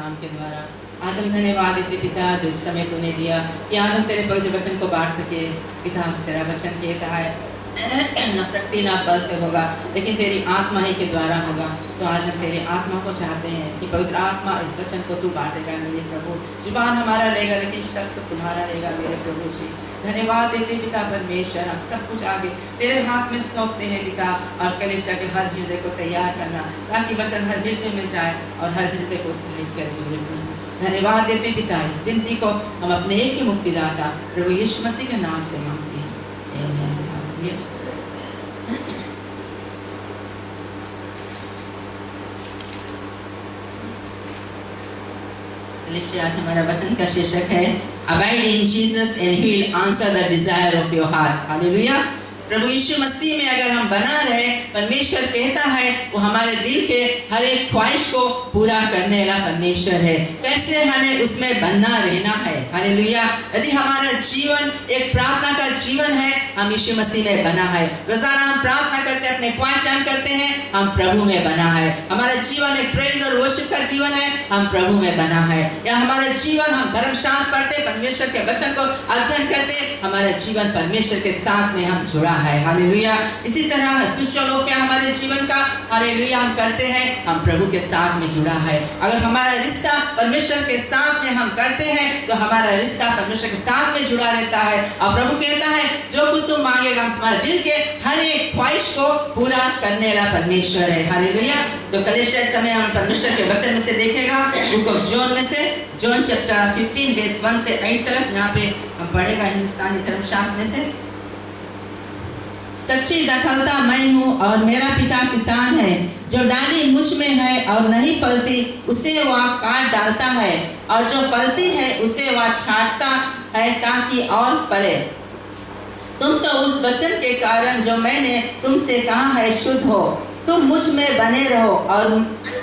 नाम के द्वारा। आज हम धन्यवाद देते पिता जो इस समय तूने दिया कि आज हम तेरे पवित्र वचन को बांट सके। पिता तेरा वचन कहता है न शक्ति ना बल से होगा लेकिन तेरी आत्मा ही के द्वारा होगा। तो आज हम तेरी आत्मा को चाहते हैं कि पवित्र आत्मा इस वचन को तू बांटेगा मेरे प्रभु। जुबान हमारा रहेगा लेकिन शब्द तुम्हारा रहेगा मेरे प्रभु जी। धन्यवाद देते पिता परमेश्वर, हम सब कुछ आगे तेरे हाथ में सौंपते हैं पिता। और कलीसिया के हर हृदय को तैयार करना ताकि वचन हर हृदय में जाए और हर हृदय को सहित करे मेरे प्रभु। धन्यवाद देते पिता, इस विनती को हम अपने एक ही मुक्तिदाता प्रभु यीशु मसीह के नाम से मांगते हैं, आमीन। आज हमारा वचन का शीर्षक है Abide in Jesus and He will answer the desire of your heart। Hallelujah. प्रभु यीशु मसीह में अगर हम बना रहे, परमेश्वर कहता है वो हमारे दिल के हर एक ख्वाहिश को पूरा करने वाला परमेश्वर है। कैसे हमें उसमें बनना रहना है। हालेलुया। यदि हमारा जीवन एक प्रार्थना का जीवन है, हम यीशु मसीह में बना है। रोजाना हम प्रार्थना करते हैं, अपने क्वाइट टाइम करते हैं, हम प्रभु में बना है। हमारा जीवन एक प्रेज और वर्शिप का जीवन है, हम प्रभु में बना है। या हमारा जीवन हम धर्मशास्त्र पढ़ते, परमेश्वर के वचन को अध्ययन करते, हमारा जीवन परमेश्वर के साथ में हम जुड़ा है। हालेलुया। इसी तरह स्पिरिचुअल warfare हमारे जीवन का हालेलुया हम करते हैं, हम प्रभु के साथ में जुड़ा है। अगर हमारा रिश्ता परमेश्वर के साथ में हम करते हैं तो हमारा रिश्ता परमेश्वर के साथ में जुड़ा रहता है। और प्रभु कहता है जो कुछ तुम मांगेगा तुम्हारे दिल के हर एक ख्वाहिश को पूरा करने वाला परमेश्वर है। हालेलुया। तो कलीसिया इस समय हम परमेश्वर के वचन में से देखेगा, बुक ऑफ जॉन में से, जॉन चैप्टर 15 वर्स 1 से 8 तक यहाँ पे हम पढ़ेगा हिंदुस्तानी धर्मशास्त्र में से। सच्ची दखलता मैं हूँ और मेरा पिता किसान है। जो डाली मुझ में है और नहीं फलती उसे वह काट डालता है, और जो फलती है उसे वह छांटता है ताकि और फले। तुम तो उस वचन के कारण जो मैंने तुमसे कहा है शुद्ध हो। तुम मुझ में बने रहो और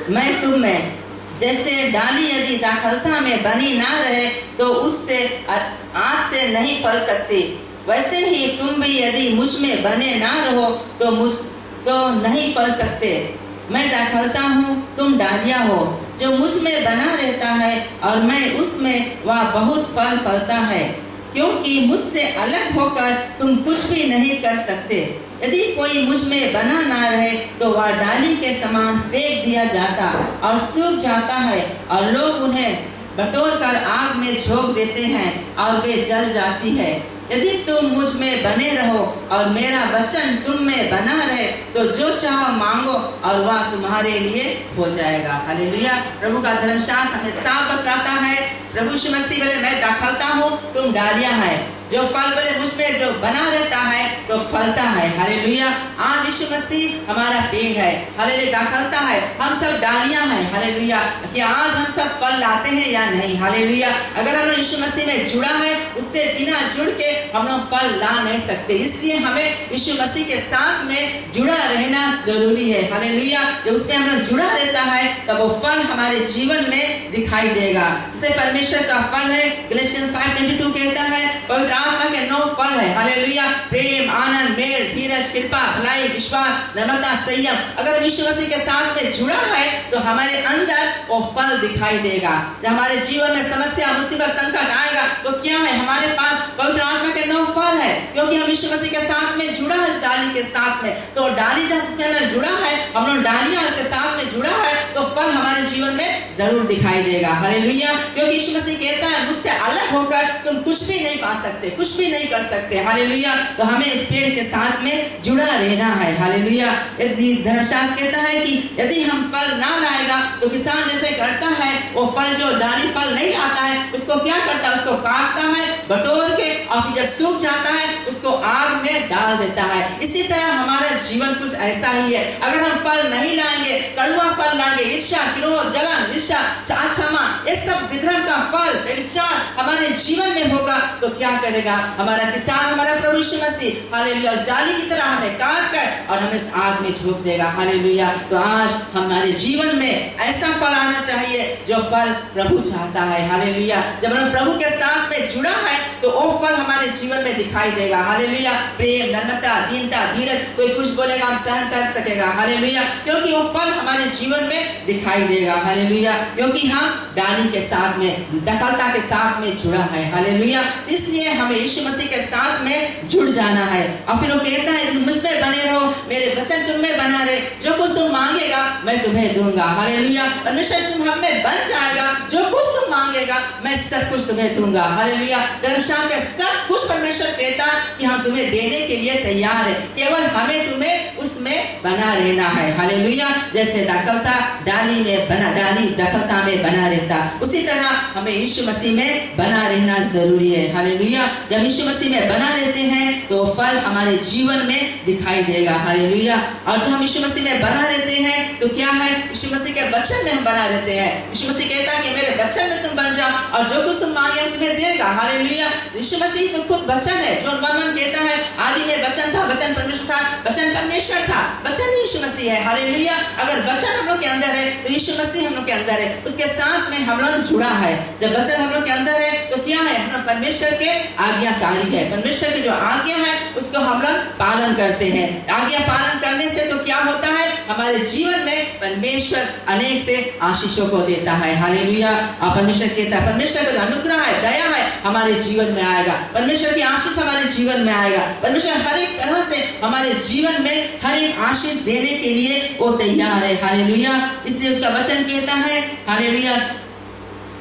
मैं तुम में। जैसे डाली यदि दाखलता में बनी ना रहे तो उससे आग से नहीं फल सकती, वैसे ही तुम भी यदि मुझ में बने ना रहो तो नहीं फल सकते। मैं दाखलता हूँ, तुम डालियाँ हो। जो मुझ में बना रहता है और मैं उसमें, वह बहुत फल फलता है, क्योंकि मुझसे अलग होकर तुम कुछ भी नहीं कर सकते। यदि कोई मुझ में बना ना रहे तो वह डाली के समान फेंक दिया जाता और सूख जाता है, और लोग उन्हें बटोर कर आग में झोंक देते हैं और वे जल जाती है। यदि तुम मुझ में बने रहो और मेरा वचन तुम में बना रहे तो जो चाहो मांगो और वह तुम्हारे लिए हो जाएगा। हालेलुया। प्रभु का धर्मशास्त्र हमें साफ बताता है, प्रभु यीशु मसीह बोले मैं दाखलता हूँ, तुम डालियाँ है। जो फल बोले मुझ में जो बना रहता है तो फलता है। हालेलुया। आज यीशु मसीह हमारा पेड़ है, हालेलुया, दाखलता है, हम सब डालियां हैं। हालेलुया। कि आज हम सब फल लाते हैं या नहीं। हालेलुया। अगर हम लोग यीशु मसीह में जुड़ा है, उससे बिना जुड़ के हम लोग फल ला नहीं सकते। इसलिए हमें यीशु मसीह के साथ में जुड़ा रहना जरूरी है। हालेलुया। जब उसमें हम लोग जुड़ा रहता है तब वो फल हमारे जीवन में दिखाई देगा। इसे परमेश्वर का फल है, गलातियन 5:22 कहता है पवित्र आत्मा के 9 फल है। हालेलुया। प्रेम, आनंद, मेल, धीरज, कृपा, भलाई, विश्वास, नम्रता, संयम। अगर यीशु मसीह के साथ में जुड़ा है तो हमारे अंदर वो फल दिखाई देगा। जब हमारे जीवन में समस्या, मुसीबत, संकट आएगा तो क्या है, हमारे पास पवित्र आत्मा के 9 फल है, क्योंकि हम यीशु मसीह के साथ में जुड़ा है, डाली के साथ में। तो डाली जब उसके अंदर जुड़ा है, हम लोग डालियां उसके साथ में जुड़ा है तो फल हमारे जीवन में जरूर दिखाई देगा। हालेलुया। क्योंकि यीशु मसीह कहता है मुझसे अलग होकर तुम कुछ भी नहीं पा सकते, कुछ भी नहीं कर सकते। हालेलुया। तो हमें इस पेड़ के साथ में जुड़ा रहना है। हालेलुया। यदि धर्मशास्त्र कहता है कि यदि हम फल ना लाएगा तो किसान जैसे करता है, वो फल जो डाली फल नहीं लाता है उसको क्या करता है, उसको काटता है बटोर के, और फिर जब सूख जाता है उसको आग में डाल देता है। इसी तरह हमारा जीवन कुछ ऐसा ही है। अगर हम फल नहीं लाएंगे, कड़वा फल लाएंगे, ईर्ष्या, क्रोध, जलन, निष्ठा, क्षमा, ये सब विधर्म का फल व्यभिचार हमारे जीवन में होगा तो क्या करेगा हमारा किसान, हमारा प्रभु यीशु मसीह। हालेलुया। उस डाली की तरह हमें काट कर और हमें इस आग में झोंक देगा। हालेलुया। तो आज हमारे जीवन में ऐसा फल आना चाहिए जो फल प्रभु चाहता है। हालेलुया। जब हम प्रभु के साथ में जुड़ा है तो वो फल हमारे जीवन में दिखाई देगा। हालेलुया। प्रेम, नम्रता, दीनता, धीरज, कोई कुछ बोलेगा हम सहन कर सकेगा। हालेलुया। क्योंकि वो फल हमारे जीवन में दिखाई देगा। हालेलुया। क्योंकि हम डाली डाली के साथ में, दखलता के साथ में जुड़ा है। हालेलुया। इसलिए हमें यीशु मसीह के साथ में जुड़ जाना है। और फिर वो कहता है तुम मुझ में बने रहो, मेरे वचन तुम में बना रहे, जो कुछ तुम मांगेगा मैं तुम्हें दूंगा। हालेलुया। परमेश्वर तुम हम में बन जाएगा, जो कुछ तुम मांगेगा मैं सब कुछ तुम्हें दूंगा। हालेलुया। धर्मशास्त्र के सब कुछ परमेश्वर कहता है कि हम तुम्हें देने के लिए तैयार है, केवल हमें तुम्हें उसमें बना रहना है। हालेलुया। जैसे दखलता डाली में बना, डाली दखलता में बना रहता, उसी तरह हमें यीशु मसीह में बना रहना जरूरी है। हालेलुया। जब यीशु मसीह में बना रहते हैं तो फल हमारे जीवन में दिखाई देगा। हालेलुया। और जब हम यीशु मसीह में बना रहते हैं तो क्या है, यीशु मसीह के वचन में हम बना रहते हैं। यीशु मसीह कहता है कि मेरे वचन में तुम बन जाओ और जो कुछ तुम मांगे हम तुम्हें देगा। हालेलुया। यीशु मसीह तो खुद वचन है। जॉन 1:1 कहता है आदि में वचन था, वचन परमेश्वर था, वचन परमेश्वर था। वचन ही यीशु मसीह है। हालेलुया। अगर वचन हम लोग के अंदर है तो यीशु मसीह हम लोग के अंदर है, उसके साथ में हम लोग जुड़ा है। जब वचन हम लोग के अंदर है तो क्या है, हम परमेश्वर के आज्ञाकारी है। परमेश्वर की जो आज्ञा है उसको हम लोग पालन करते हैं। आज्ञा पालन करने से तो क्या होता है, हमारे जीवन में परमेश्वर अनेक से आशीषों को देता है। हालेलुया। और परमेश्वर कहता है, परमेश्वर का अनुग्रह है, दया है हमारे जीवन में आएगा, परमेश्वर की आशीष हमारे जीवन में आएगा। परमेश्वर हर एक तरह से हमारे जीवन में हर एक आशीष देने के लिए वो तैयार है। हालेलुया। इसलिए उसका वचन कहता है, hallelujah,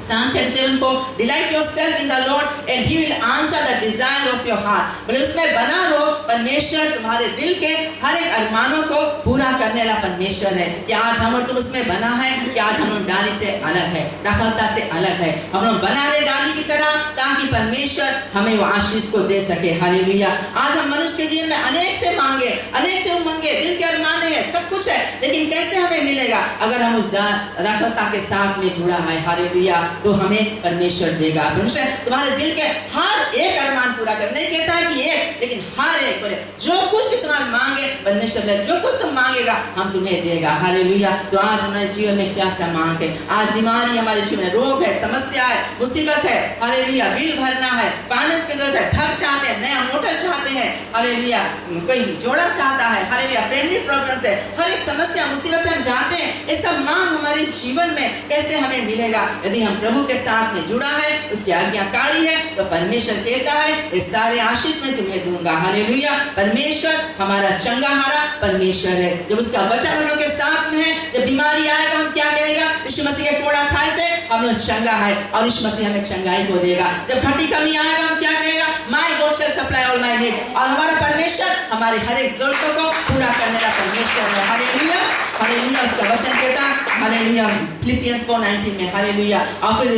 Psalm 37:4, delight yourself in the Lord and He will answer the desire of your heart। बोले उसमें बना रहो, परमेश्वर तुम्हारे दिल के हर एक अरमानों को पूरा करने वाला परमेश्वर है। कि आज हम और तुम उसमें बना है, कि आज हम लोग डाली से अलग है, दखलता से अलग है, हम लोग बना रहे डाली की तरह, ताकि परमेश्वर हमें वो आशीष को दे सके। हालेलुया। आज हम मनुष्य के जीवन में अनेक से मांगे, अनेक से उमंगे, दिल के अरमाने हैं, सब कुछ है, लेकिन कैसे हमें मिलेगा, अगर हम उस दखलता के साथ में जुड़ा है। हालेलुया। तो हमें परमेश्वर देगा। परमेश्वर तुम्हारे दिल के हर एक अरमान पूरा कर, नहीं कहता है कि एक, लेकिन हर एक बोले जो कुछ भी तुम्हारे मांगे परमेश्वर ने, जो कुछ तुम मांगेगा हम तुम्हें देगा। हालेलुया। तो आज हमारे जीवन में क्या सा मांग है, आज बीमारी हमारे जीवन में, रोग है, समस्या है, मुसीबत है। हालेलुया। बिल भरना है, फाइनेंस की जरूरत है, घर चाहते हैं, नया मोटर चाहते हैं। हालेलुया। कोई जोड़ा चाहता है। हालेलुया। फैमिली प्रॉब्लम्स है, हर एक समस्या मुसीबत से हम चाहते हैं, ये सब मांग हमारे जीवन में कैसे हमें मिलेगा, यदि हम प्रभु के साथ में जुड़ा है, उसकी आज्ञाकारी है, तो परमेश्वर कहता है ये सारे आशीष मैं तुम्हें दूंगा। हालेलुया। परमेश्वर हमारा चंगाहारा परमेश्वर है। जब उसका वचन हम लोग के साथ में है, जब बीमारी आएगा हम क्या कहेगा, यीशु मसीह के कोड़ा खाए से हम लोग चंगा है और यीशु मसीह हमें चंगाई को देगा। जब घटी कमी आएगा हम क्या कहेगा, my god shall supply all my need. और हमारा परमेश्वर हमारे हर एक जरूरतों को पूरा करने का परमेश्वर है। हालेलुया। हालेलुया। उसका वचन कहता है, हालेलुया, फिलिपियंस 4:19 में। हालेलुया। और फिर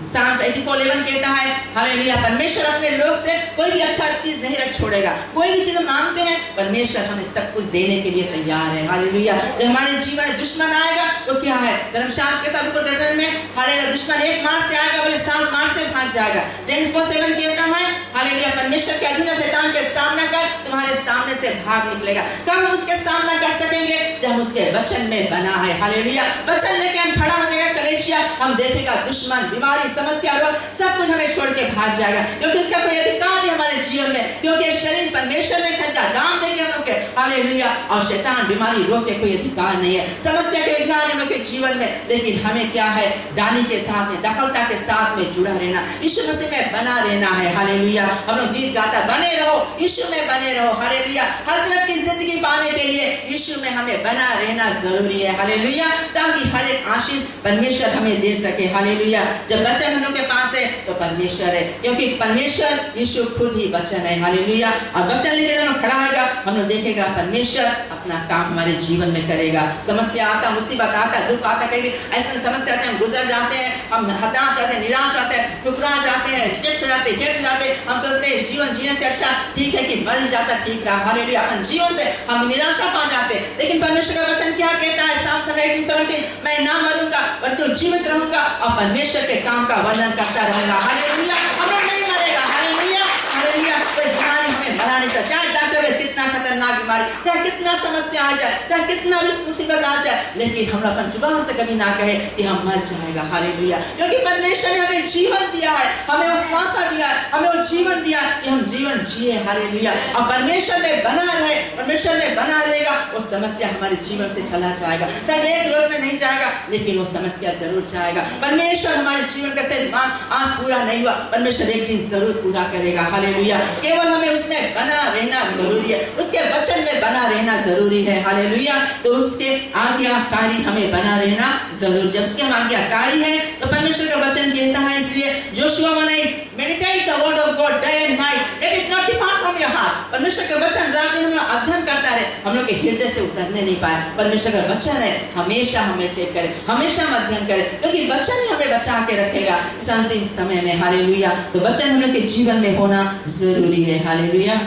Psalms 84:11 कहता है, हालेलुया, परमेश्वर अपने लोग से कोई भी अच्छा चीज नहीं रख छोड़ेगा। कोई भी चीज मांगते हैं परमेश्वर हमें सब कुछ देने के लिए तैयार है। हालेलुया। जब हमारे जीवन में दुश्मन आएगा तो क्या है, धर्मशास्त्र के तब में हालेलुया, दुश्मन एक मार्च से आएगा बोले 7 मार्च से भाग जाएगा। जेम्स 4:7 कहता है, हालेलुया, परमेश्वर के अधीन शैतान के सामना कर, तुम्हारे सामने से भाग निकलेगा। कब हम उसके सामना कर सकेंगे, जब हम उसके वचन में बना है। हालेलुया। वचन लेके हम खड़ा होने का कलेशिया, हम देखेगा दुश्मन, बीमारी, समस्या, रोग सब कुछ हमें छोड़ के भाग जाएगा, क्योंकि उसका कोई अधिकार नहीं हमारे जीवन में, क्योंकि शरीर परमेश्वर ने खरीदा, दाम देके हम लोग के। हालेलुया। और शैतान, बीमारी, रोग के कोई अधिकार नहीं है, समस्या के अधिकार हम लोग के जीवन में। लेकिन हमें क्या है, डाली के साथ में, दखलता के साथ में जुड़ा रहना, यीशु मसीह में बना रहना है। हालेलुया। हम लोग गीत गाता, बने रहो यीशु में, बने रहो। हालेलुया। हजरत की जिंदगी पाने के लिए यीशु में हमें बना रहना जरूरी है। हालेलुया। ताकि हर एक आशीष परमेश्वर हमें दे सके। हालेलुया। जब वचन हम लोग के पास है तो परमेश्वर है, क्योंकि परमेश्वर यीशु खुद ही वचन है। हालेलुया। और वचन लेके जब हम खड़ा होगा हम लोग देखेगा परमेश्वर अपना काम हमारे जीवन में करेगा। समस्या आता, मुसीबत आता, दुख आता, कहीं ऐसी समस्या से हम गुजर जाते हैं, हम हताश जाते हैं, निराश होते हैं, ठुकरा जाते हैं, रिजेक्ट हो जाते हैं, हिट हो जाते हैं। हम सोचते हैं जीवन जीने से अच्छा ठीक है कि मर ही जाता ठीक रहा। हालेलुया। अपन जीवन से हम निराशा पा जाते हैं, लेकिन परमेश्वर का वचन क्या कहता है, Psalm 17, मैं ना मरूंगा परंतु जीवित रहूंगा और परमेश्वर के काम का वर्णन करता रहूंगा। हालेलुया। हम लोग नहीं मरेगा। हालेलुया। हालेलुया। कोई बीमारी हमें मरा नहीं सकता। चाहे डॉक्टर में कितना खतरनाक बीमारी, चाहे कितना समस्या आ जाए, चाहे कितना भी मुसीबत आ जाए, लेकिन हम अपन जुबान से कभी ना कहे कि हम मर जाएगा। हालेलुया। क्योंकि परमेश्वर ने हमें जीवन दिया है, हमें वो श्वास दिया है, हमें वो जीवन दिया है कि हम जीवन जिए। हालेलुया। और परमेश्वर में बना रहे, परमेश्वर में बना रहेगा, वो समस्या हमारे जीवन से चला जाएगा। शायद एक रोज में नहीं जाएगा, लेकिन वो समस्या जरूर जाएगा। परमेश्वर हमारे जीवन का आज पूरा नहीं हुआ, परमेश्वर एक दिन जरूर पूरा करेगा। हालेलुया। केवल हमें उसमें बना रहना जरूरी है, उसके वचन में बना रहना जरूरी है। हालेलुया। तो उसके आज्ञाकारी हमें बना रहना जरूरी। जब उसके हम आज्ञाकारी है तो परमेश्वर का वचन कहता है, इसलिए Joshua 1:8 meditate the word of God day and night, let it not depart from your heart. परमेश्वर का वचन रात दिन में अध्ययन करता रहे, हम लोग के हृदय से उतरने नहीं पाए। परमेश्वर का वचन है, हमेशा हम मेडिटेट करें, हमेशा हम अध्ययन करें, क्योंकि वचन ही हमें बचा के रखेगा इस अंतिम समय में। हालेलुया। तो वचन हम लोग के जीवन में होना जरूरी है। हालेलुया।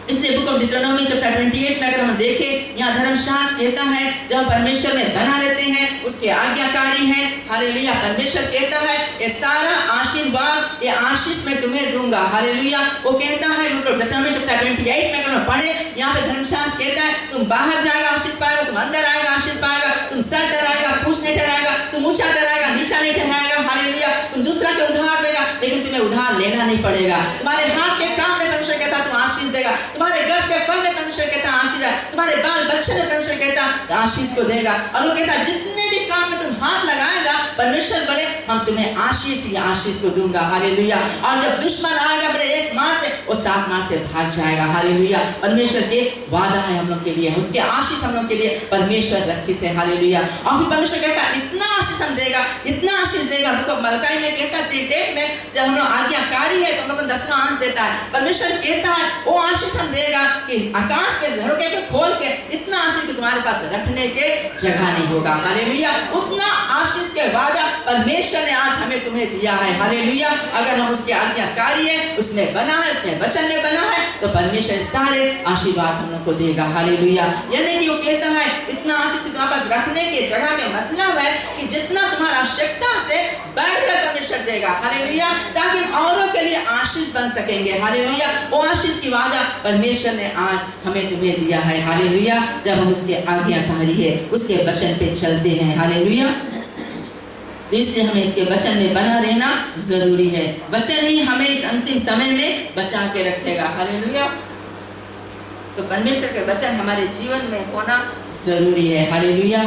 इसलिए बुक ऑफ डिट्रोनॉमी चैप्टर 28 में अगर हम देखें, यहाँ धर्मशास्त्र कहता है जब परमेश्वर में बना रहते हैं, उसके आज्ञाकारी हैं। हालेलुया। परमेश्वर कहता है ये सारा आशीर्वाद, ये आशीष मैं तुम्हें दूंगा। हालेलुया। वो कहता है बुक ऑफ डिट्रोनॉमी चैप्टर 28 में अगर हम पढ़े, यहाँ पे धर्मशास्त्र कहता है तुम बाहर जाएगा आशीष पाएगा, तुम अंदर आएगा आशीष पाएगा, तुम सर ठहराएगा पूछ नहीं ठहराएगा, तुम ऊंचा ठहराएगा नीचा नहीं ठहराएगा। हालेलुया। तुम दूसरा के उधार देगा, लेकिन तुम्हें उधार लेना नहीं पड़ेगा। तुम्हारे हाथ के काम में परमेश्वर कहता तुम आशीष देगा, तुम्हारे गर्भ के फल में परमेश्वर कहता आशीष है, तुम्हारे बाल बच्चे में परमेश्वर कहता आशीष को देगा। और वो कहता जितने भी काम में तुम हाथ लगाएगा, परमेश्वर बोले हम तुम्हें आशीष ही आशीष को दूंगा। हालेलुया। और जब दुश्मन आएगा बोले एक मार से, वो 7 मार से भाग जाएगा। हालेलुया। परमेश्वर के वादा है हम लोग के लिए, उसके आशीष हम लोग के लिए परमेश्वर रखी से। हालेलुया। और फिर परमेश्वर कहता इतना आशीष हम देगा, इतना आशीष देगा। तो मलकाई में कहता 3:8 में जब हम लोग आज्ञाकारी है तो हम लोग 10वां अंश देता है। परमेश्वर कहता है वो आशीष हम देगा कि आकाश के झरोखे को खोल के इतना आशीष कि तुम्हारे पास रखने के जगह नहीं होगा। हालेलुया। उतना आशीष के वादा परमेश्वर ने आज हमें तुम्हें दिया है। हालेलुया। अगर हम उसके आज्ञाकारी है, उसमें बना है, उसमें वचन में बना है, तो परमेश्वर सारे आशीर्वाद हम लोग को देगा। हालेलुया। यानी कि वो कहता है इतना आशीष कि तुम्हारे पास रखने के जगह के मतलब है कि जितना तुम्हारा आवश्यकता से बढ़कर परमेश्वर देगा। हालेलुया। ताकि औरों के लिए आशीष बन सकेंगे। हालेलुया। वो आशीष की वादा परमेश्वर ने आज हमें तुम्हें दिया है। हालेलुया। जब हम उसके आज्ञाकारी है, उसके वचन पे चलते हैं। हालेलुया। इसलिए हमें इसके वचन में बना रहना जरूरी है। वचन ही हमें इस अंतिम समय में बचा के रखेगा। हालेलुया। तो परमेश्वर के वचन हमारे जीवन में होना जरूरी है। हालेलुया।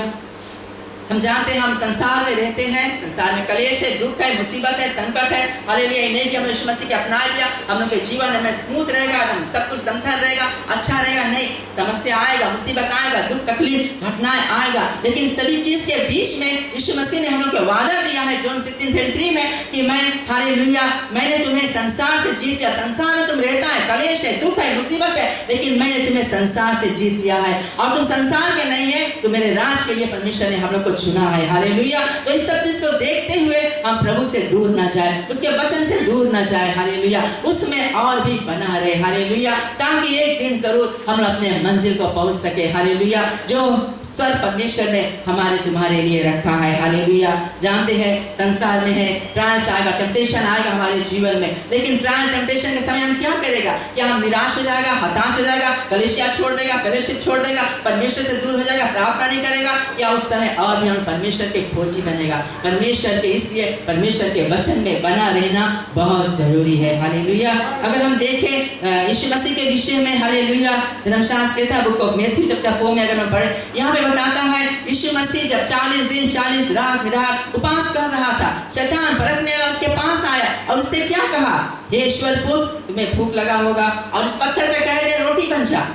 हम जानते हैं हम संसार में रहते हैं, संसार में कलेश है, दुख है, मुसीबत है, संकट है। हालेलुया। ये नहीं कि हमने यीशु मसीह के अपना लिया, हम लोग के जीवन में स्मूथ रहेगा, हम सब कुछ समथर रहेगा, अच्छा रहेगा। नहीं, समस्या आएगा, मुसीबत आएगा, दुख तकलीफ घटनाएं आएगा, लेकिन सभी चीज के बीच में यीशु मसीह ने हम लोग को वादा दिया है जॉन 16:33 में कि मैं, हालेलुया, मैंने तुम्हें संसार से जीत लिया। संसार में तुम रहता है, कलेश है, दुख है, मुसीबत है, लेकिन मैंने तुम्हें संसार से जीत लिया है और तुम संसार के नहीं है, तो मेरे राज के लिए परमेश्वर ने हम लोग को चुना है। हालेलुया। तो इस सब चीज को देखते हुए हम प्रभु से दूर न जाए, उसके वचन से दूर न जाए। हालेलुया। उसमें और भी बना रहे। हालेलुया। ताकि एक दिन जरूर हम अपने मंजिल को पहुंच सके। हालेलुया। जो स्वर परमेश्वर ने हमारे तुम्हारे लिए रखा है। हालेलुया। जानते हैं संसार में है ट्रायल्स आएगा, टेम्पटेशन आएगा हमारे जीवन में, लेकिन ट्रायल टेम्पटेशन के समय हम क्या करेगा? क्या हम निराश हो जाएगा, हताश हो जाएगा, कलीसिया छोड़ देगा, फेलोशिप छोड़ देगा, परमेश्वर से दूर हो जाएगा, प्रार्थना नहीं करेगा? या उस समय और भी हम परमेश्वर के खोजी बनेगा? परमेश्वर के, इसलिए परमेश्वर के वचन में बना रहना बहुत जरूरी है। हालेलुया। अगर हम देखें यीशु मसीह के विषय में, हालेलुया, धर्मशास्त्र कहता है बुक ऑफ मैथ्यू चैप्टर 4 में अगर हम पढ़े, यहाँ पे बताता है यीशु मसीह जब 40 दिन 40 रात निराहार उपास कर रहा था, शैतान परखने वाला उसके पास आया और उससे क्या कहा? हे ईश्वर पुत्र, तुम्हें भूख लगा होगा और इस पत्थर से कह दे रोटी बन जा।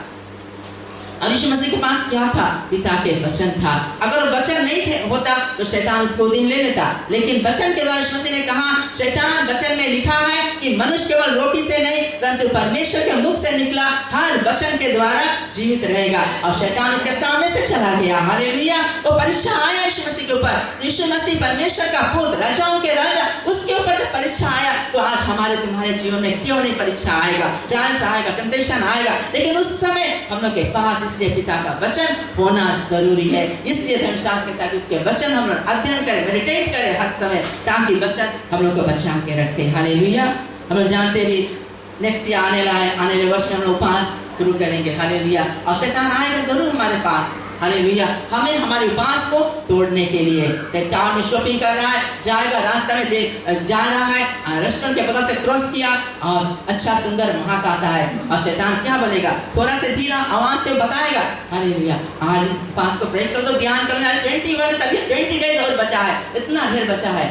और यीशु मसीह के पास क्या था? पिता के वचन था। अगर वचन नहीं होता तो शैतान उसको दिन ले लेता, लेकिन वचन के द्वारा यीशु मसीह ने कहा, शैतान वचन में लिखा है कि मनुष्य केवल रोटी से नहीं परंतु परमेश्वर के मुख से निकला हर वचन के द्वारा जीवित रहेगा। और शैतान उसके सामने से चला गया। हालेलुया। तो परीक्षा आया यीशु मसीह के ऊपर। यीशु मसीह परमेश्वर का पुत्र, राजाओं के राजा, उसके ऊपर परीक्षा आया। तो आज हमारे तुम्हारे जीवन में क्यों नहीं परीक्षा आएगा? ट्रायल्स आएगा, टेम्पटेशन आएगा, लेकिन उस समय हम लोग के पास इसलिए पिता का वचन होना जरूरी है। इसलिए धर्मशास्त्र कहता है कि उसके वचन हम लोग अध्ययन करें, मेडिटेट करें हर समय, ताकि वचन हम लोग को बचा के रखे। हालेलुया। हम लोग जानते भी नेक्स्ट ईयर आने वाले वर्ष में हम लोग उपवास शुरू करेंगे। हालेलुया। और शैतान आएगा जरूर हमारे पास। हालेलुया। हमें हमारे उपवास को तोड़ने के लिए शैतान में शॉपिंग कर रहा है, जाएगा रास्ता में जा रहा है, रेस्टोरेंट के बगल से क्रॉस किया और अच्छा सुंदर महक आता है और शैतान क्या बोलेगा, थोड़ा से धीरा आवाज से बताएगा, हालेलुया आज इस उपवास को ब्रेक कर दो, बयान करना है 20 डेज और बचा है, इतना ढेर बचा है,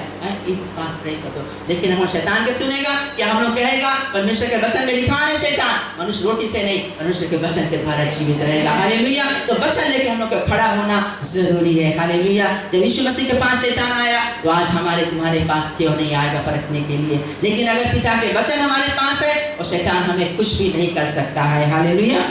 इस उपवास ब्रेक कर दो। लेकिन हम शैतान के सुनेगा क्या? हम लोग कहेगा परमेश्वर के वचन में लिखा है शैतान मनुष्य रोटी से नहीं मनुष्य के वचन के द्वारा जीवित रहेगा। हालेलुया। तो वचन लेके हम लोग को खड़ा होना जरूरी है। हालेलुया। जब यीशु मसीह के पास शैतान आया तो आज हमारे तुम्हारे पास क्यों नहीं आएगा परखने के लिए? लेकिन अगर पिता के वचन हमारे पास है और शैतान हमें कुछ भी नहीं कर सकता है। हालेलुया।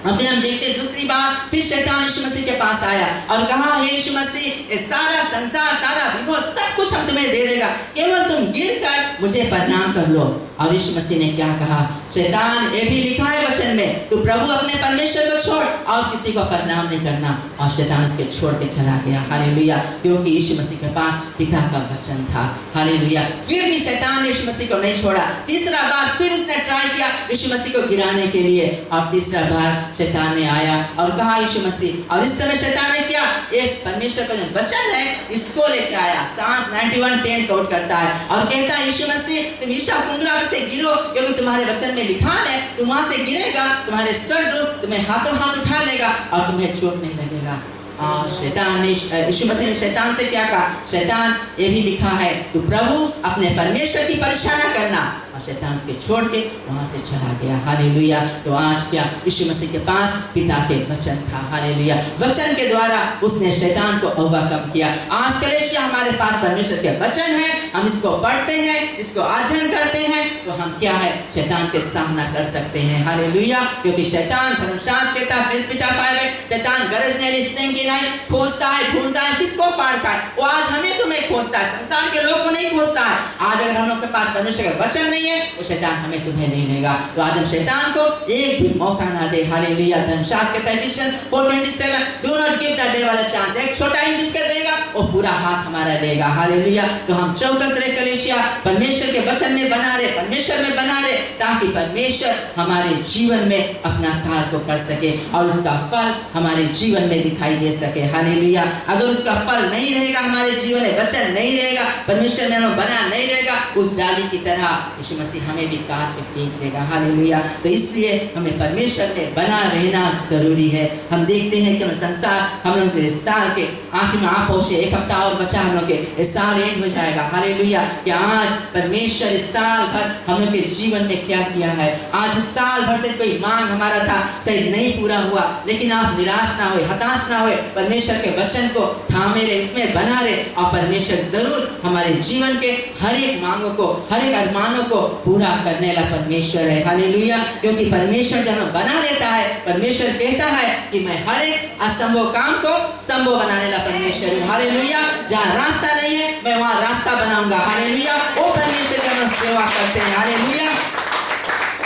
और फिर हम देखते दूसरी बार फिर शैतान यीशु मसीह के पास आया और कहा, हे यीशु मसीह सारा संसार सारा विभव सब कुछ हम तुम्हें दे देगा, केवल तुम गिर कर मुझे प्रणाम कर लो। और यीशु मसीह ने क्या कहा? शैतान ये भी लिखा है वचन में, तू प्रभु अपने परमेश्वर को छोड़ और किसी को प्रणाम नहीं करना। और शैतान उसके छोड़ के चला गया। हालेलुया। क्योंकि यीशु मसीह के पास पिता का वचन था। हालेलुया। फिर भी शैतान ने यीशु मसीह को नहीं छोड़ा। तीसरा बार फिर उसने ट्राई किया यीशु मसीह को गिराने के लिए और तीसरा बार शैतान ने आया और कहा यीशु मसीह, और इस समय शैतान ने क्या? एक परमेश्वर का जो वचन है इसको लेके आया। साल्म 91:10 कोट करता है और कहता है यीशु मसीह तुम ईशा कुंदरा से गिरो क्योंकि तुम्हारे वचन में लिखा है तुम वहां से गिरेगा, तुम्हारे स्वर्गदूत तुम्हें हाथों हाथ उठा लेगा और तुम्हें चोट नहीं लगेगा। और शैतान ने यीशु मसीह ने शैतान से क्या कहा? शैतान ये भी लिखा है तू प्रभु अपने परमेश्वर की परीक्षा न करना। और शैतान उसके छोड़ के वहां से चला गया। हालेलुया। तो आज क्या? यीशु मसीह के पास पिता के वचन था। हालेलुया। वचन के द्वारा उसने शैतान को ओवरकम किया। आज कलीसिया हमारे पास परमेश्वर के वचन है, हम इसको पढ़ते हैं, इसको अध्ययन करते हैं तो हम क्या है? शैतान के सामना कर सकते हैं। हालेलुया। क्योंकि शैतान धर्मशास्त्र कहता है शैतान गरजने लिस्टेंगे नहीं, खोजता है, ढूंढता है, किसको फाड़ता है? वो आज हमें तुम्हें खोजता है, संसार के लोग को नहीं खोजता है। आज अगर हम लोग के पास परमेश्वर का वचन नहीं है तो शैतान हमें तुम्हें नहीं लेगा। तो आज हम शैतान को एक भी मौका ना दे। हालेलुया। धर्मशास्त्र कहता है Ephesians 4:27 do not give the devil a chance. एक छोटा इंच इसका देगा वो पूरा हाथ हमारा लेगा। हालेलुया। तो हम चौकस रहे कलीसिया, परमेश्वर के वचन में बना रहे, परमेश्वर में बना रहे, ताकि परमेश्वर हमारे जीवन में अपना कार्य को कर सके और उसका फल हमारे जीवन में दिखाई दे सके। हालेलुया। अगर उसका फल नहीं रहेगा हमारे जीवन में, वचन नहीं रहेगा, परमेश्वर में हम बना नहीं रहेगा, उस डाली की तरह यीशु मसीह हमें भी काट के फेंक देगा। हालेलुया। तो इसलिए हमें परमेश्वर में बना रहना जरूरी है। हम देखते हैं कि संसार हम लोग इस साल के आखिर में आ पहुंचे, एक हफ्ता और बचा हम लोग के, इस साल एंड हो जाएगा। हालेलुया। कि आज परमेश्वर इस साल भर हम लोग के जीवन में क्या किया है। आज इस साल भर से कोई मांग हमारा था शायद नहीं पूरा हुआ, लेकिन आप निराश ना हुए, हताश ना हुए, परमेश्वर के वचन को थामे रहे, इसमें बना रहे और परमेश्वर जरूर हमारे जीवन के हर एक मांगों को, हर एक अरमानों को पूरा करने वाला परमेश्वर है। हालेलुया। क्योंकि परमेश्वर जब बना लेता है, परमेश्वर कहता है कि मैं हर एक असंभव काम को संभव बनाने वाला परमेश्वर हूँ। हालेलुया। जहाँ रास्ता नहीं है मैं वहाँ रास्ता बनाऊंगा। हालेलुया। वो परमेश्वर की हम सेवा करते हैं। हालेलुया।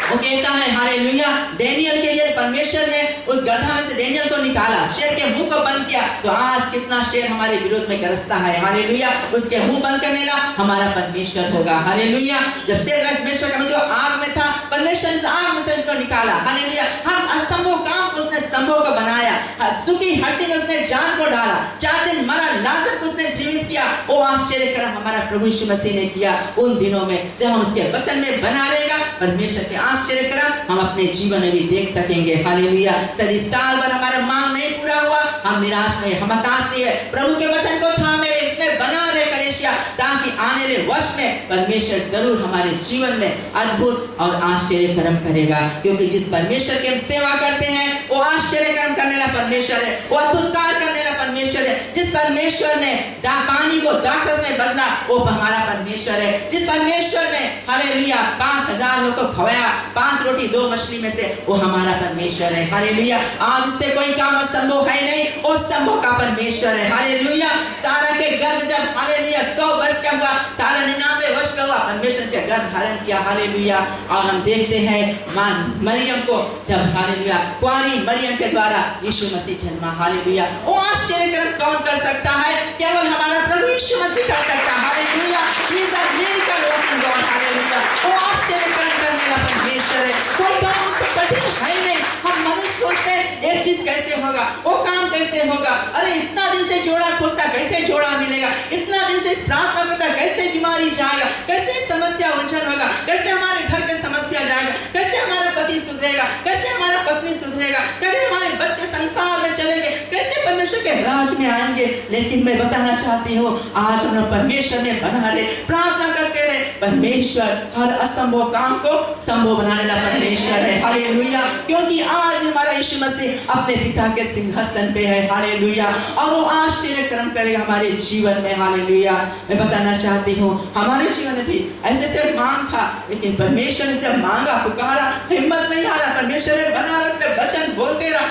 वो कहता है हालेलुया, डेनियल के लिए परमेश्वर ने उस गड्ढा में से डेनियल को निकाला, शेर के मुंह को बंद किया, तो आज कितना शेर हमारे विरोध में गरजता है। हालेलुया। उसके मुंह बंद करने ला हमारा परमेश्वर होगा। हालेलुया। जब शेर परमेश्वर का मतलब आग में था, परमेश्वर इस आग में से उसको निकाला। हालेलुया। हर असंभव काम को उसने संभव को बनाया, हर सूखी हड्डी में उसने जान को डाला, 4 दिन मरा लाजर को उसने जीवित किया। वो आश्चर्य कर्म हमारा प्रभु यीशु मसीह ने किया उन दिनों में। जब हम उसके वचन में बना रहेगा, परमेश्वर के आश्चर्य कर्म हम अपने जीवन में भी देख सकेंगे। हालेलुया। सदी साल भर हमारा मांग नहीं पूरा हुआ, हम निराश नहीं, हम हताश नहीं है, प्रभु के वचन को थामे रहे, इसमें बना रहे कलीसिया, ताकि आने वाले वर्ष में परमेश्वर जरूर हमारे जीवन में अद्भुत और आश्चर्य कर्म करेगा। क्योंकि जिस परमेश्वर की हम सेवा करते हैं वो आश्चर्य कर्म करने वाला परमेश्वर है, वो अद्भुत कार्य करने वाला परमेश्वर है। जिस परमेश्वर ने पानी को दाखरस में बदला वो हमारा परमेश्वर है। जिस परमेश्वर ने हालेलुया 5000 लोगों को खवाया 5 रोटी 2 मछली में से, वो हमारा परमेश्वर है। हालेलुया। आज इससे कोई काम असंभव है नहीं, वो संभव का परमेश्वर है। हालेलुया। सारा के गर्भ जब हालेलुया 100 वर्ष का हुआ, सारा 99 वर्ष का हुआ, परमेश्वर के गर्भ धारण किया। हालेलुया। और हम देखते हैं मां मरियम को जब हालेलुया कुंवारी मरियम के द्वारा यीशु मसीह जन्मा। हालेलुया। वो आश्चर्य कर्म कौन कर सकता है? केवल हमारा प्रभु यीशु मसीह कर सकता है। Hallelujah. He is a miracle working God. Hallelujah. वो आश्चर्य कर्म कैसे होगा, अरे इतना दिन से जोड़ा खोजता कैसे जोड़ा मिलेगा, इतना दिन से प्रार्थना करता कैसे बीमारी जाएगा, कैसे समस्या उलझन होगा, कैसे हमारे घर के समस्या जाएगा, कैसे हमारा पति सुधरेगा, कैसे हमारा पत्नी सुधरेगा, कैसे हमारे बच्चे संसार में चलेंगे, कैसे परमेश्वर के राज में आएंगे। लेकिन मैं बताना चाहती हूँ आज हम लोग परमेश्वर ने बना रहे, प्रार्थना करते रहे। परमेश्वर हर असंभव काम को संभव बनाने वाला परमेश्वर है। हालेलुया। क्योंकि आज हमारा यीशु मसीह अपने पिता के सिंहासन पे है। हालेलुया। और वो आश्चर्य कर्म करेगा हमारे जीवन में। हालेलुया। मैं बताना चाहती हूँ हमारे जीवन में भी ऐसे से मांग था, लेकिन परमेश्वर ने से मांगा, पुकारा, हिम्मत नहीं हारा। परमेश्वर ने बना रहा, उसके वचन बोलते रहा,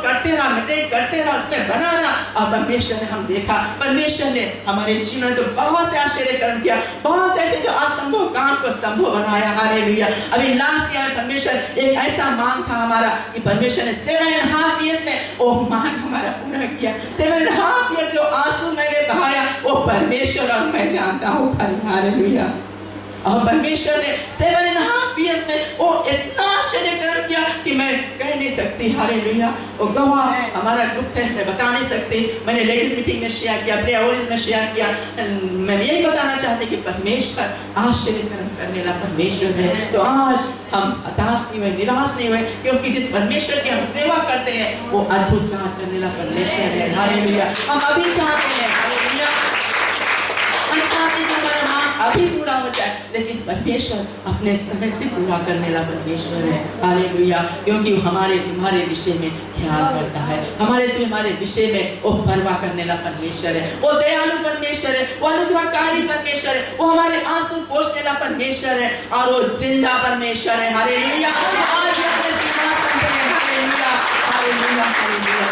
करते रहा, मेडिटेट करते रहा, उसमें बना रहा। और परमेश्वर ने हम देखा, परमेश्वर ने हमारे जीवन में तो बहुत से आश्चर्य कर्म किया, बहुत से ऐसे जो असंभव काम को संभव बनाया। हालेलुया। अभी लास्ट ईयर परमेश्वर एक ऐसा मांग था हमारा कि परमेश्वर ने 7.5 years में वो मांग हमारा पूरा किया। 7.5 years जो आंसू मैंने बहाया वो परमेश्वर और मैं जानता हूँ। हालेलुया। और परमेश्वर ने 7.5 years में वो इतना आश्चर्य कर्म किया कि मैं कह नहीं सकती। हालेलुया। वो गवाह हमारा गुप्त है, मैं बता नहीं सकती। मैंने लेडीज मीटिंग में शेयर किया, प्रेयर ओरिस में शेयर किया। मैं यही बताना चाहती कि परमेश्वर आश्चर्य कर्म करने वाला परमेश्वर है। तो आज हम हताश नहीं हुए, निराश नहीं हुए, क्योंकि जिस परमेश्वर की हम सेवा करते हैं वो अद्भुत कार्य करने वाला परमेश्वर है। हालेलुया। हम अभी चाहते हैं, हालेलुया, हम चाहते हैं कि हमारा मांग अभी पूरा हो जाए, लेकिन परमेश्वर अपने समय से पूरा करने वाला परमेश्वर है। हालेलुया। क्योंकि वो हमारे तुम्हारे विषय में ख्याल करता है, हमारे विषय में वो परवाह करने वाला परमेश्वर है। वो दयालु परमेश्वर है, वो अनुग्रहकारी परमेश्वर है, वो हमारे आंसू पोंछने वाला परमेश्वर है और वो जिंदा परमेश्वर है। हालेलुया। आज अपने सिंहासन पे है। हालेलुया। हालेलुया। हालेलुया।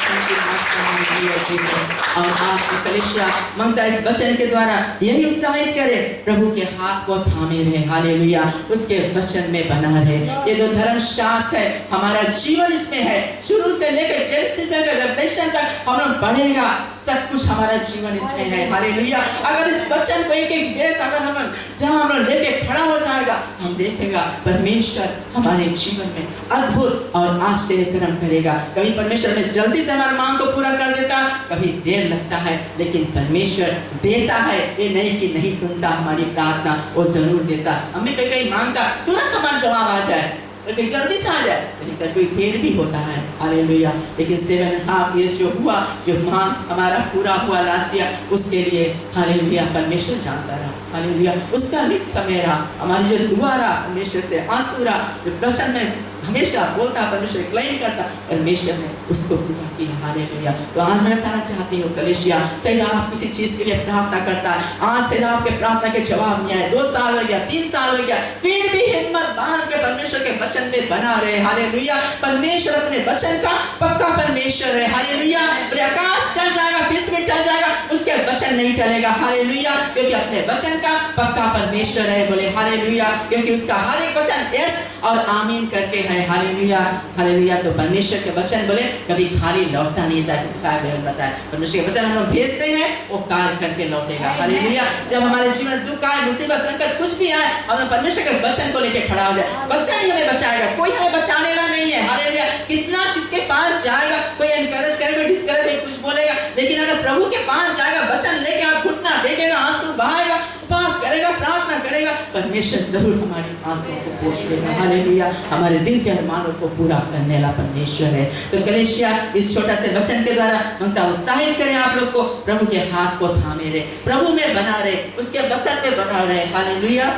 और आज की कलीसिया मंगता इस वचन के द्वारा यही उत्साहित करे, प्रभु के हाथ को थामे रहे। हालेलुया। उसके वचन में बना रहे। ये जो धर्मशास्त्र है हमारा जीवन इसमें है, शुरू से लेकर जेनेसिस से रेवलेशन तक हम लोग पढ़ेगा, सब कुछ हमारा जीवन इसमें है। हालेलुया। अगर इस वचन को एक बेस अगर हम जहां हम लोग लेके खड़ा हो जाएगा, हम देखेगा परमेश्वर हमारे जीवन में अद्भुत और आश्चर्य कर्म करेगा। कभी परमेश्वर ने जल्दी से हमारे मांग को पूरा कर देता, कभी देर लगता है, लेकिन परमेश्वर देता है। ये नहीं कि नहीं सुनता हमारी प्रार्थना, वो जरूर देता। हमें कहीं मांगता तुरंत हमारा जवाब आ जाए, कहीं जल्दी से आ जाए, लेकिन कोई देर भी होता है। हालेलुया। लेकिन 7.5 years जो हुआ, जो मांग हमारा पूरा हुआ लास्ट ईयर, उसके लिए हालेलुया परमेश्वर जानता रहा। हालेलुया। उसका नित समय रहा, हमारी जो दुआ रहा, परमेश्वर से आंसू रहा, जो वचन में हमेशा बोलता परमेश्वर क्लेम करता, परमेश्वर ने उसको पूरा किया। हालेलुया। तो आज मैं बताना चाहती हूँ कलीसिया, शायद आप किसी चीज के लिए प्रार्थना करता है, आज शायद आपके प्रार्थना के जवाब नहीं आए, 2 साल हो गया, 3 साल हो गया, फिर भी हिम्मत बांध के परमेश्वर के वचन में बना रहे। हालेलुया। परमेश्वर अपने वचन का पक्का परमेश्वर है। हालेलुया। आकाश टल जाएगा, पृथ्वी टल जाएगा, उसके वचन नहीं टलेगा। हालेलुया। क्योंकि अपने वचन का पक्का परमेश्वर है। बोले हालेलुया। क्योंकि उसका हर एक वचन यस और आमीन करके है। हालेलुया। हालेलुया। तो परमेश्वर के वचन बोले कभी खाली लौटता नहीं जाता। बताया परमेश्वर के वचन हम लोग भेजते हैं, वो कार्य करके लौटेगा। हालेलुया। जब हमारे जीवन में दुख आए, मुसीबत, संकट कुछ भी आए, हम लोग परमेश्वर के वचन को लेकर खड़ा हो जाए, वचन ही हमें बचाएगा, कोई हमें बचाने वाला नहीं है। हालेलुया। कितना किसके पास जाएगा, कोई एनकरेज करेगा, डिस्करेज नहीं, कुछ बोलेगा, लेकिन अगर प्रभु के पास जाएगा, वचन लेके आप घुटना टेकेगा, आंसू बहाएगा, उपवास करेगा, प्रार्थना करेगा, परमेश्वर जरूर हमारी आंसुओं को पोंछ देगा। हालेलुया। हमारे दिल के अरमानों को पूरा करने वाला परमेश्वर है। तो कलीसिया इस छोटा से वचन के द्वारा मंगता उत्साहित करें आप लोग को, प्रभु के हाथ को थामे रहे, प्रभु में बना रहे, उसके वचन में बना रहे। हालेलुया।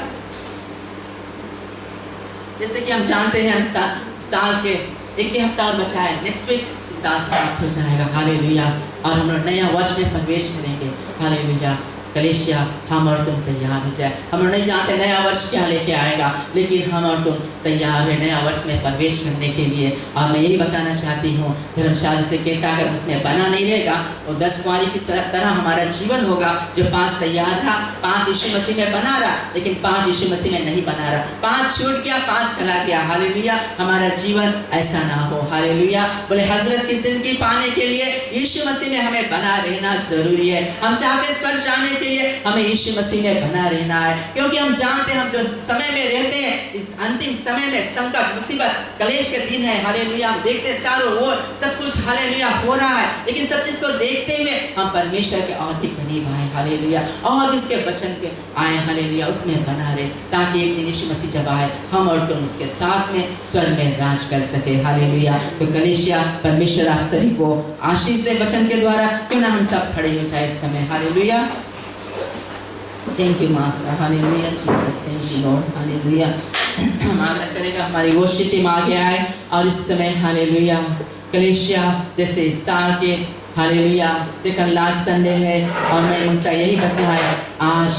जैसे कि हम जानते हैं, हम साल के 1 हफ्ता और बचा है, नेक्स्ट वीक साल समाप्त हो जाएगा। हालेलुया। और हम लोग नया वर्ष में प्रवेश करेंगे। हालेलुया। कलीसिया हम और तुम तैयार हो जाए। हम लोग नहीं जानते नया वर्ष क्या लेके आएगा, लेकिन हम और तुम तैयार है नया वर्ष में प्रवेश करने के लिए। और मैं यही बताना चाहती हूँ, धर्मशास्त्र से कहता अगर उसमें बना नहीं रहेगा, वो 10 कुंवारी की तरह हमारा जीवन होगा, जो 5 तैयार था, 5 यीशु मसीह में बना रहा, लेकिन 5 यीशु मसीह में नहीं बना रहा, 5 छूट गया, 5 चला गया। हालेलुया। हमारा जीवन ऐसा ना हो। हालेलुया। बोले हजरत की जिंदगी पाने के लिए यीशु मसीह में हमें बना रहना जरूरी है। हम चाहते स्वर्ग जाने के लिए हमें यीशु मसीह में बना रहना है, क्योंकि हम जानते हैं हम जो समय में रहते हैं, इस अंतिम समय में संकट, मुसीबत, कलेश के दिन है। हालेलुया। हम देखते हैं चारों ओर सब कुछ हालेलुया हो रहा है, लेकिन सब चीज को देखते हुए हम परमेश्वर के और भी करीब आए। हालेलुया। और उसके वचन के आए। हालेलुया। उसमें बना रहे, ताकि एक दिन यीशु मसीह जब आए हम और तुम उसके साथ में स्वर्ग में राज कर सके। हालेलुया। तो कलीसिया, परमेश्वर आप सभी को आशीष से वचन के द्वारा, क्यों ना हम सब खड़े हो जाए इस समय। Hallelujah. Thank you master. Hallelujah Jesus, thank you Lord. Hallelujah. हम आग्रह करेगा हमारी वर्शिप टीम आगे आए और इस समय हालेलुया कलीसिया जैसे इस साल के हालेलुया सेकंड लास्ट संडे है और मैं मुझे यही बताया है, आज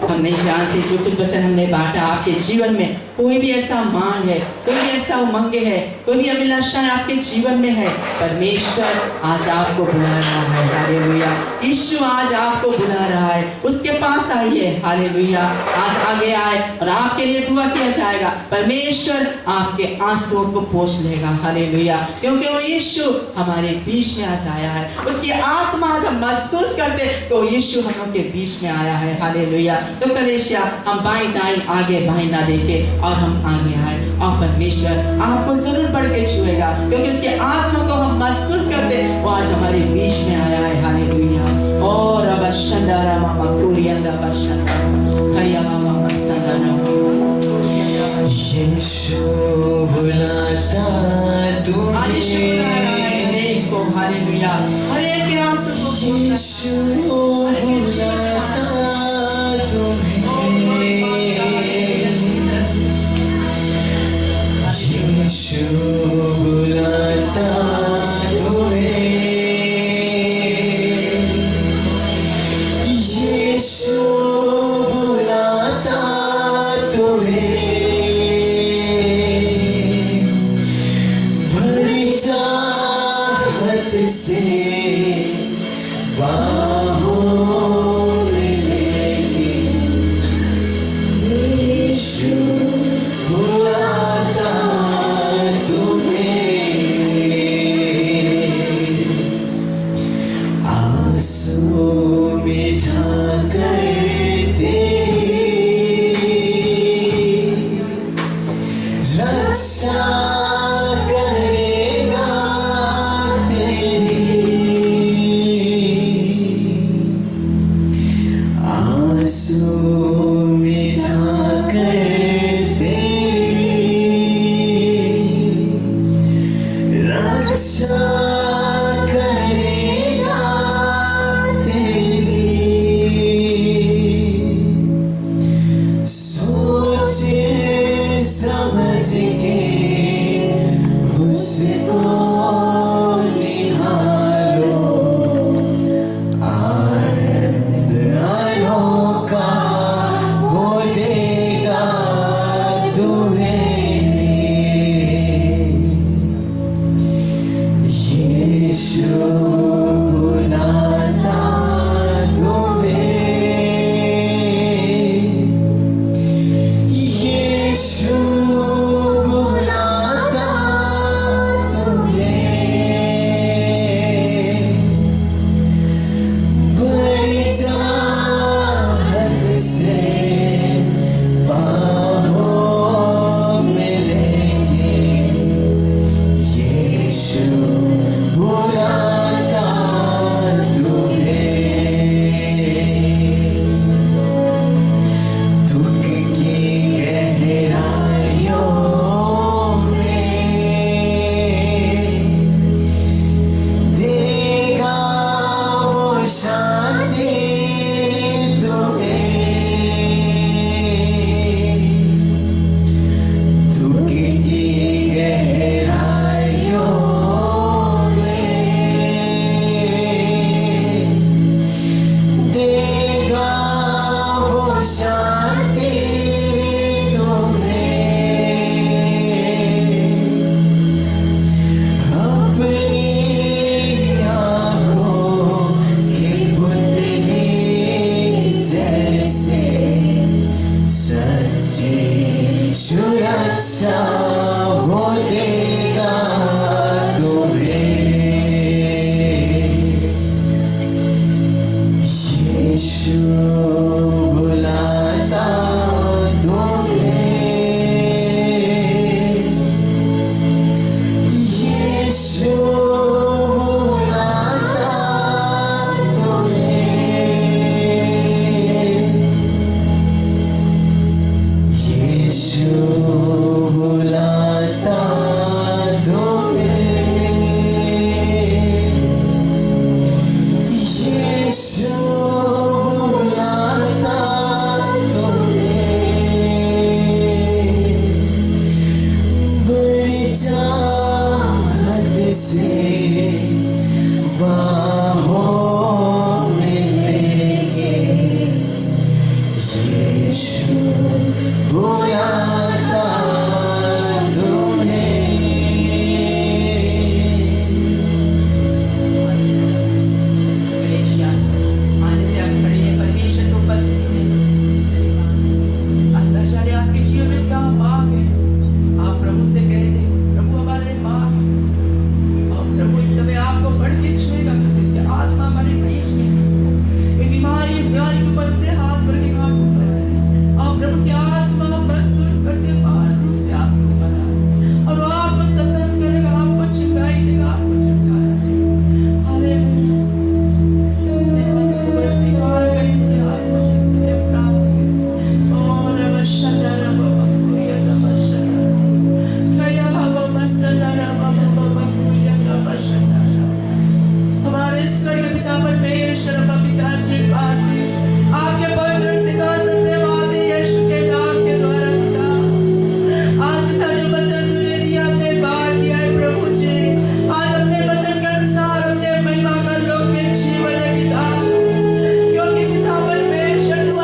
हम नहीं जानते जो कुछ वचन हमने बांटा आपके जीवन में कोई भी ऐसा मांग है, कोई भी ऐसा उमंग है, कोई भी अभिलाषा आपके जीवन में है, परमेश्वर आज आपको बुला रहा है। हालेलुया। यीशु आज आपको बुला रहा है, उसके पास आइए। हालेलुया। आज आगे आए और आपके लिए दुआ किया जाएगा। परमेश्वर आपके आंसुओं को पोंछ लेगा। हालेलुया। क्योंकि वो यीशु हमारे बीच में आज आया है, उसकी आत्मा जब महसूस करते तो यीशु हम लोग के बीच में आया है। हालेलुया। तो कलीसिया हम बाईं दाईं आगे बाईं ना देखें और हम आगे आए और परमेश्वर आपको जरूर बढ़ के छुएगा, क्योंकि उसके आत्मा को हम महसूस करते वो आज हमारे बीच में आया है। हालेलुया। और अब शंदारा मामा कुरियंदा बशंदा खया मामा मसंदारा यीशु बुलाता तुम्हें। हालेलुया। हर एक के आंसू को यीशु बुलाता तुम्हें। यीशु बुलाता तुम्हें। यीशु बुलाता तुम्हें। भरी चाहत से बाहों में लेके यीशु बुलाता तुम्हें। आंसू मिठा कर रक्षा करेगा तेरी। आंसू मिठा कर तेरी रक्षा करेगा तेरी। सोचे समझ के उसको निहारो, आनंद अनोखा यीशु बुलाता तुम्हें। आज से आप खड़े हैं परमेश्वर को उपस्थित हैं। अंदर जाने आपके जीवन में क्या मांग है, आप प्रभु से कह दें, प्रभु हमारे मांग है। और प्रभु इस समय आपको बढ़ के छुएगा, उसकी आत्मा हमारे बीच में ये बीमारी, इस बीमारी के ऊपर अपने हाथ भर के हाथ ऊपर और प्रभु की आत्मा महसूस करते मान रूप से आपके ऊपर आए और वो आपको सतर्क करेगा, आपको चिपकाई देगा, आपको चिपकाया देगा। हालेलुया। बस स्वीकार करें इसके आत्मा को इस समय प्राप्त करें। और रबशंदर बबकुरिया रबशंदर कया बबसंदर बबकुरिया रबशंदर। हमारे स्वर्ग पिता परमेश्वर पिता जी पाते आपके पवित्र सिंहासन पे वादे यीशु के नाम के द्वारा पिता आज पिता जो वचन तुझे दिया आपने बांट दिया है प्रभु जी। आज अपने वचन के अनुसार अपने महिमा का लोग के जीवन है पिता, क्योंकि पिता परमेश्वर तू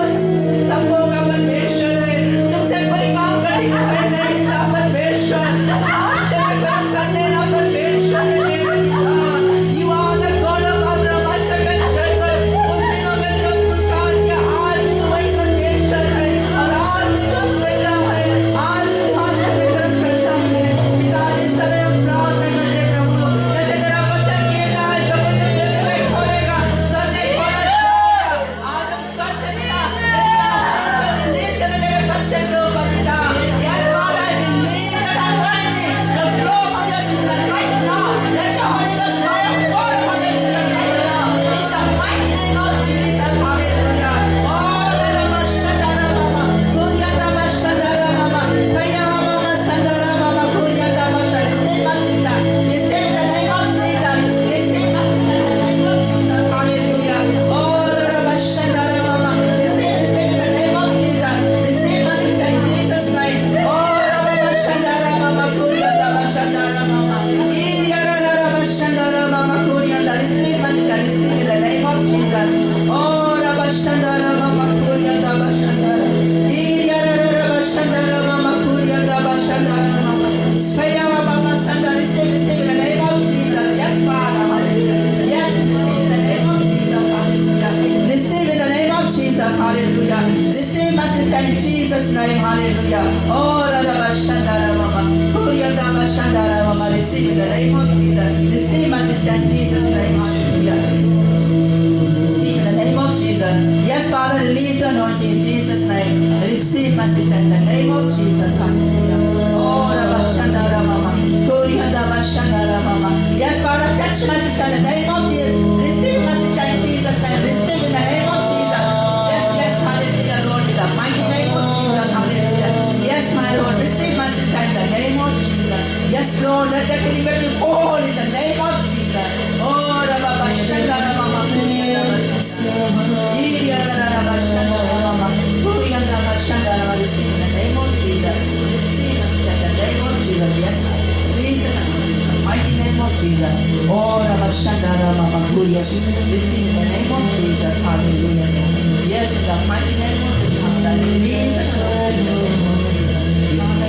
सबको का परमेश्वर है, तुमसे कोई काम कठिन है नहीं पिता परमेश्वर। आश्चर्य काम करने वाला परमेश्वर है मेरे पिता। You are the God of Abraham, Isaac and Jacob। उस दिनों में जो अद्भुत कार्य किया, आज भी तू वही परमेश्वर है और आज भी तू सुनता है, आज भी तू आश्चर्य कर्म करता है। पिता इस समय हम प्रार्थना करते हैं प्रभु, जैसे तेरा वचन कहता है जो वचन तेरे में खोलेगा सर नहीं खोला जाएगा। आज हम स्वर से पिता रिलीज करने तेरे बच्चे के ऊपर पिता। Yes Father, release that anointing, the flow of your Jesus right now। Let your Holy Ghost fire fall upon your Jesus right now in the mighty name of Jesus। Hallelujah। Oh Ramashadara Mama Kuryata Mashadara Mama Kaya Mama Sandara Mama Kuryata Mashadara। Receive the name of Jesus, receive the name of Jesus। Hallelujah। Oh Ramashadara Mama, receive the name of Jesus, receive us in Jesus' name। Oh Ramashadara Mama Kuryata Mashadara Mama Iryara Ramashadara Mama Kuryata, receive us, receive the name of Jesus। Oh Ramashadara Mama Kuryata Mashadara Iryara Ramashadara Mama Kuryata Mashadara Mama Kaya Mama Sandara, receive the name of Jesus। Yes Father, hallelujah। Yes, receive the name of Jesus, hallelujah। Receive in the name of Jesus, hallelujah। Receive us in Jesus' name, hallelujah। Oh Ramashadara Mama Kuryata Mashadara Mama, receive in the name of Jesus, receive us in Jesus' name, hallelujah। Receive in the name of Jesus. Yes, Father, release the anointing in Jesus' name. Receive message in the name of Jesus. Hallelujah. Oh, Rabashandara Mama. Koryanda Bashandara Mama. Yes, Father, touch message in the name of Jesus. Receive message in Jesus' name. Receive in the name of Jesus. Yes, yes, hallelujah, Lord, in the mighty name of Jesus. Hallelujah. Yes, my Lord, receive message in the name of Jesus. Yes, Lord, let the liberty fall in the name of Jesus. Oh, Rabashandara Mama. Receive in the name of Jesus. Receive us in the name of Jesus. Yes, please in the mighty name of Jesus. Oh, Rabashandara Mama Kuria. Receive in the name of Jesus. Hallelujah. Yes, in the mighty name of Jesus. Release the anointing.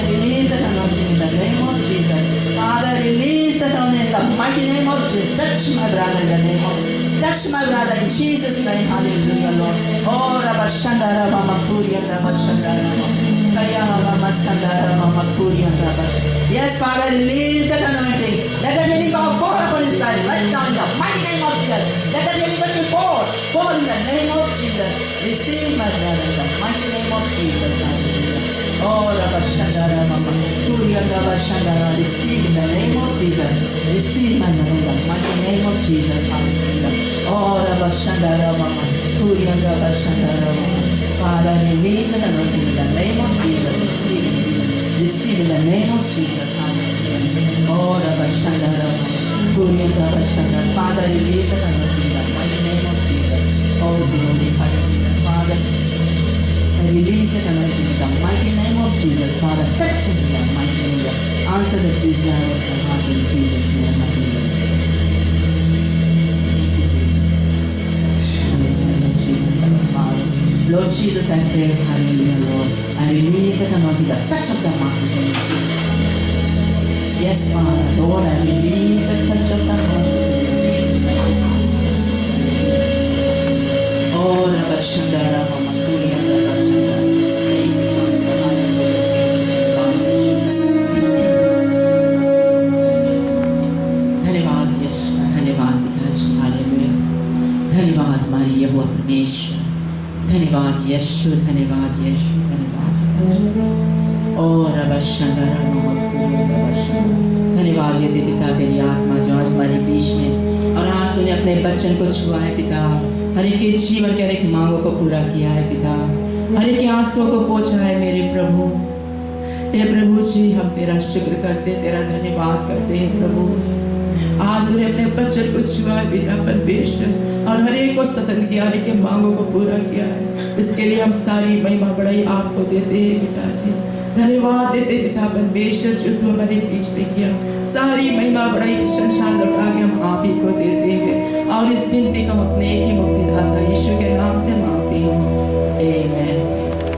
Release the anointing in the name of Jesus. Father, release the anointing in the mighty name of Jesus. Touch my brother in the name of Jesus. Touch my brother in Jesus' name. Hallelujah, Lord. Oh, Rabashandara Mama Kuria, Rabashandara Mama. Kaya Mama Sandara Mama Kuria, Rabashandara. Yes, Father, release that anointing. Let the healing power fall upon his life right now in the mighty name of Jesus. Let the healing power fall in the name of Jesus. Receive my brother in the mighty name of Jesus. Hallelujah. Oh, Rabashandara Mama Kuria, Rabashandara. Receive in the name of Jesus. Receive my brother in the mighty name of Jesus. Hallelujah. Oh, Rabashandara Mama Kuria, Rabashandara Mama. Father, release the anointing in the name of Jesus. Receive in the name of Jesus. Hallelujah. Oh, Rabashandara Mama Kuria, Rabashandara. Father, release the anointing in the mighty name of Jesus. Oh, glory, hallelujah. Father, release the anointing in the mighty name of Jesus. Father, touch him in the mighty name of Jesus. Answer the desire of the heart in Jesus' name. Hallelujah. Lord Jesus, I pray, hallelujah, Lord. I release the anointing, the touch of the Master. Yes, Father, Lord, I release the touch of the Master. Oh, Rabba Shandara, Mama Kuria, Rabba Shandara. धन्यवाद यीशु, धन्यवाद पिताजी, hallelujah. धन्यवाद हमारी यहोवा परमेश्वर, धन्यवाद यीशु, धन्यवाद यीशु, धन्यवाद ओ रब्बा शंकरा धन्यवाद देते पिता तेरी आत्मा जो आज हमारे बीच में और आज तूने अपने बच्चन को छुआ है पिता, हर एक के जीवन के हर एक मांगों को पूरा किया है पिता, हर एक के आंसुओं को पोंछा है मेरे प्रभु। हे प्रभु जी, हम तेरा शुक्र करते, तेरा धन्यवाद करते हैं प्रभु। आज तूने अपने बच्चन को छुआ है पिता परमेश्वर और हर एक को सतन किया, हर एक के मांगों को पूरा किया है। इसके लिए हम सारी महिमा बड़ाई आपको देते हैं पिताजी, धन्यवाद देते पिता परमेश्वर जो तू हमारे बीच में किया। सारी महिमा बड़ाई प्रशंसा लौटा के हम आप ही को देते हैं और इस विनती को हम अपने एक ही मुक्तिदाता यीशु के नाम से मांगते हैं, आमीन।